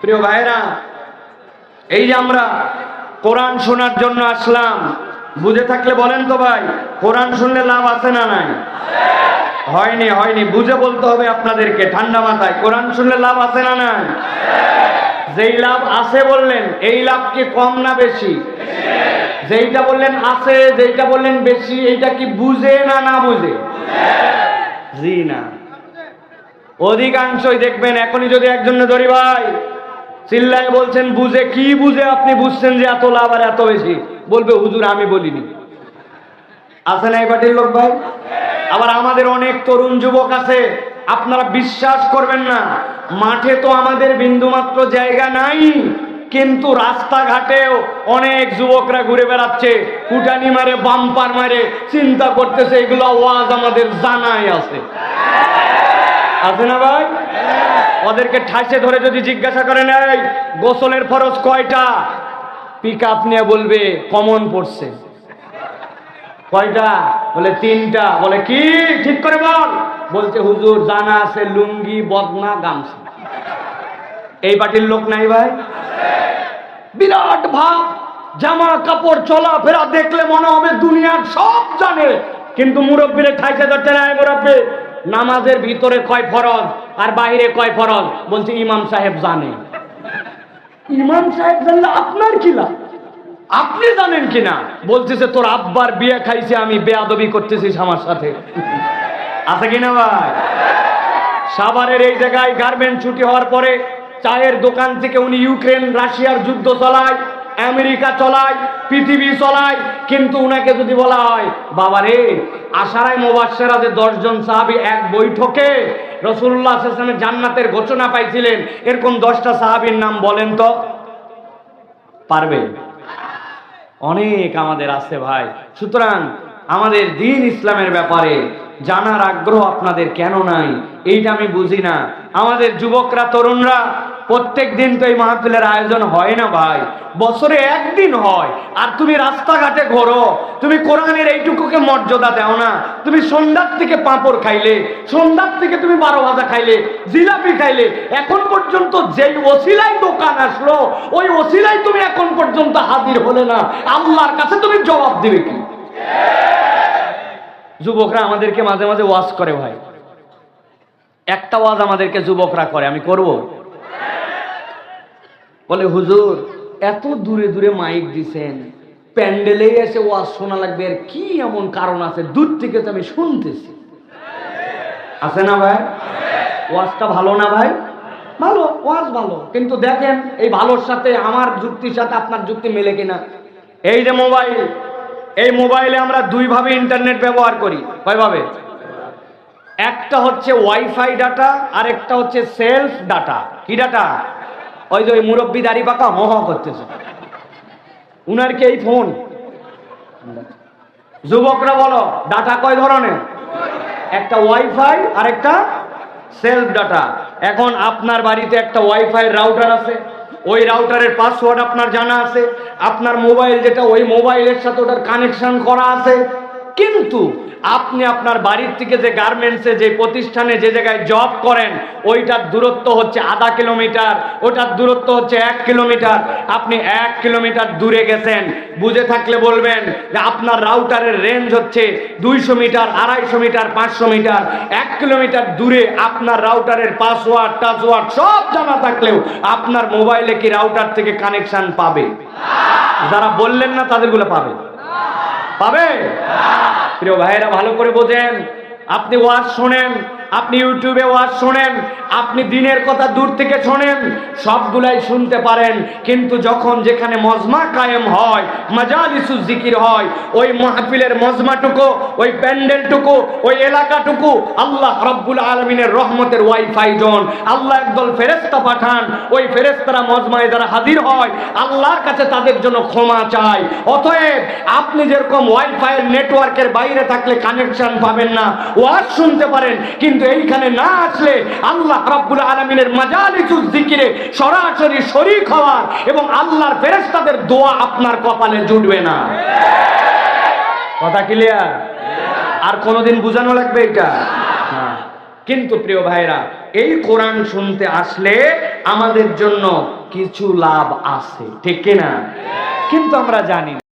প্রিয় ভাইরা, এই যে আমরা কোরআন শোনার জন্য আসলাম, বুঝে থাকলে বলেন তো ভাই, কোরআন শুনলে লাভ আছে না নাই? হয়নি, বুঝে বলতে হবে আপনাদেরকে ঠান্ডা মাথায়। কোরআন শুনলে লাভ আছে না নাই? যেই লাভ আছে বললেন, এই লাভ কি কম না বেশি? যেইটা বললেন আছে, যেইটা বললেন বেশি, এইটা কি বুঝে না না বুঝে? জি না, অধিকাংশই দেখবেন এখনই যদি একজন ধরি ভাই চিল্লায় বলছেন বুঝে, কি বুঝে আপনি বুঝছেন যে এত লাভ আর এত বেশি? বলবে হুজুর আমি বলিনি। আছে না এই পার্টির লোক ভাই? আবার আমাদের অনেক তরুণ যুবক আছে, আপনারা বিশ্বাস করবেন না, মাঠে তো আমাদের বিন্দুমাত্র জায়গা নাই, কিন্তু রাস্তাঘাটেও অনেক যুবকরা ঘুরে বেড়াচ্ছে, কুটানি মারে, বাম্পার মারে, চিন্তা করতেছে এগুলো ওয়াজ আমাদের জানাই আছে। আছে না ভাই? ওদেরকে ঠাসে ধরে যদি জিজ্ঞাসা করেন এই গোসলের ফরজ কয়টা, পিক আপ নিয়ে বলবে কমন পড়ছে। কয়টা? বলে 3টা। বলে কি ঠিক করে বল? বলছে হুজুর জানা আছে লুঙ্গি, বদনা, গামছা। এই পার্টির লোক নাই ভাই? বিরাট ভাব, জামা কাপড় চলাফেরা দেখলে মনে হবে দুনিয়ার সব জানে, কিন্তু মুরব্বীরে ঠাইসে ধরতে নাই। মুরব্বী নামাজের ভিতরে কয় ফরজ আর বাইরে কয় ফরজ? বলছে ইমাম সাহেব জানে। ইমাম সাহেব জানলে আপনার কি লাভ? আপনি জানেন কিনা? বলতেছে তোর আব্বার বিয়ে খাইছে আমি, বেয়াদবি করতেছিস আমার সাথে। আছে কিনা ভাই? সাভারের এই জায়গায় গার্মেন্ট ছুটি হওয়ার পরে চায়ের দোকান থেকে উনি ইউক্রেন রাশিয়ার যুদ্ধ চালায়, আমেরিকা চলায়, পৃথিবী চলায়, কিন্তু উনাকে যদি বলা হয় বাবারে আশারায়ে মুবাশশারা যে 10 জন সাহাবী এক বৈঠকে রাসূলুল্লাহ সাল্লাল্লাহু আলাইহি ওয়াসাল্লাম জান্নাতের ঘোষণা পাইছিলেন, এরকম 10টা সাহাবীর নাম বলেন তো? পারবে? অনেক আমাদের আছে ভাই। সুতরাং আমাদের দ্বীন ইসলামের ব্যাপারে জানার আগ্রহ আপনাদের কেন নাই এইটা আমি বুঝি না। আমাদের যুবকরা, তরুণরা প্রত্যেক দিন তো এই মাহফিলের আয়োজন হয় না ভাই, বছরে একদিন হয়। আর তুমি রাস্তাঘাটে ঘোরো, তুমি কোরআনের এইটুকুকে মর্যাদা দাও না। তুমি সন্ধ্যার থেকে পাঁপড় খাইলে, সন্ধ্যার থেকে তুমি 12 ভাজা খাইলে, জিলাপি খাইলে, এখন পর্যন্ত যেই ওসিলাই দোকান আসলো ওই ওসিলাই তুমি এখন পর্যন্ত হাজির হলে না, আল্লাহর কাছে তুমি জবাব দিবে কি? যুবকরা আমাদেরকে মাঝে মাঝে ওয়াজ করে ভাই, একটা ওয়াজ আমাদেরকে যুবকরা করে, আমি করব? বলে হুজুর এত দূরে দূরে মাইক দিছেন, প্যান্ডেলে এসে ওয়াজ শোনা লাগবে, আর কি এমন কারণ আছে? দূর থেকে তো আমি শুনতেছি। আছে না ভাই? ওয়াজটা ভালো না ভাই? ভালো, ওয়াজ ভালো, কিন্তু দেখেন এই ভালোর সাথে আমার যুক্তির সাথে আপনার যুক্তি মেলে কিনা। এই যে মোবাইল, এই মোবাইলে আমরা 2 ভাবে ইন্টারনেট ব্যবহার করি। কয়ভাবে? একটা হচ্ছে ওয়াইফাই ডাটা, আর একটা হচ্ছে সেলফ ডাটা। কি ডাটা? ওই যে ওই মুরব্বী দাড়ি পাকা মহ করতেছে, উনার কি এই ফোন? যুবকরা বলো ডাটা কয় ধরনের? একটা ওয়াইফাই আর একটা সেলফ ডাটা। এখন আপনার বাড়িতে একটা ওয়াইফাই রাউটার আছে, ওই রাউটারের পাসওয়ার্ড আপনার জানা আছে, আপনার মোবাইল যেটা ওই মোবাইলের সাথে ওটার কানেকশন করা আছে, কিন্তু আপনি আপনার বাড়ির থেকে যে গার্মেন্টসে, যে প্রতিষ্ঠানে, যে জায়গায় জব করেন ওইটার দূরত্ব হচ্ছে আধা কিলোমিটার, ওটার দূরত্ব হচ্ছে 1 কিলোমিটার। আপনি 1 কিলোমিটার দূরে গেছেন, বুঝে থাকলে বলবেন যে আপনার রাউটারের রেঞ্জ হচ্ছে 200 মিটার, 250 মিটার, 500 মিটার। 1 কিলোমিটার দূরে আপনার রাউটারের পাসওয়ার্ড, টাচওয়ার্ড সব জানা থাকলেও আপনার মোবাইলে কি রাউটার থেকে কানেকশন পাবে? যারা বললেন না তাদেরগুলো পাবে? পাবে? প্রিয় ভাইরা ভালো করে বোঝেন, আপনি ওয়াজ শোনেন, আপনি ইউটিউবে ওয়াজ শোনেন, আপনি দিনের কথা দূর থেকে শোনেন, সবগুলাই শুনতে পারেন, কিন্তু যখন যেখানে মজমা কায়েম হয়, মাজালিসুজ জিকির হয়, ওই মাহফিলের মজমাটুকু, ওই প্যান্ডেলটুকু, ওই এলাকাটুকু আল্লাহ রাব্বুল আলামিনের রহমতের ওয়াইফাই জোন। আল্লাহ একদল ফেরেশতা পাঠান, ওই ফেরেশতারা মজমায় যারা হাজির হয় আল্লাহর কাছে তাদের জন্য ক্ষমা চায়। অতএব আপনি যেরকম ওয়াইফাইয়ের নেটওয়ার্কের বাইরে থাকলে কানেকশন পাবেন না, ওয়াজ শুনতে পারেন, কিন্তু এইখানে না আসলে আল্লাহ রাব্বুল আলামিনের মাজালিসুজ জিকিরে সরাসরি শরীক হওয়ার এবং আল্লাহর ফেরেশতাদের দোয়া আপনার কপালে জুটবে না। কথা ক্লিয়ার? আর কোনোদিন বুঝানো লাগবে এটা? কিন্তু প্রিয় ভাইরা, এই কোরআন শুনতে আসলে আমাদের জন্য কিছু লাভ আছে, ঠিক কিনা? কিন্তু আমরা জানি না।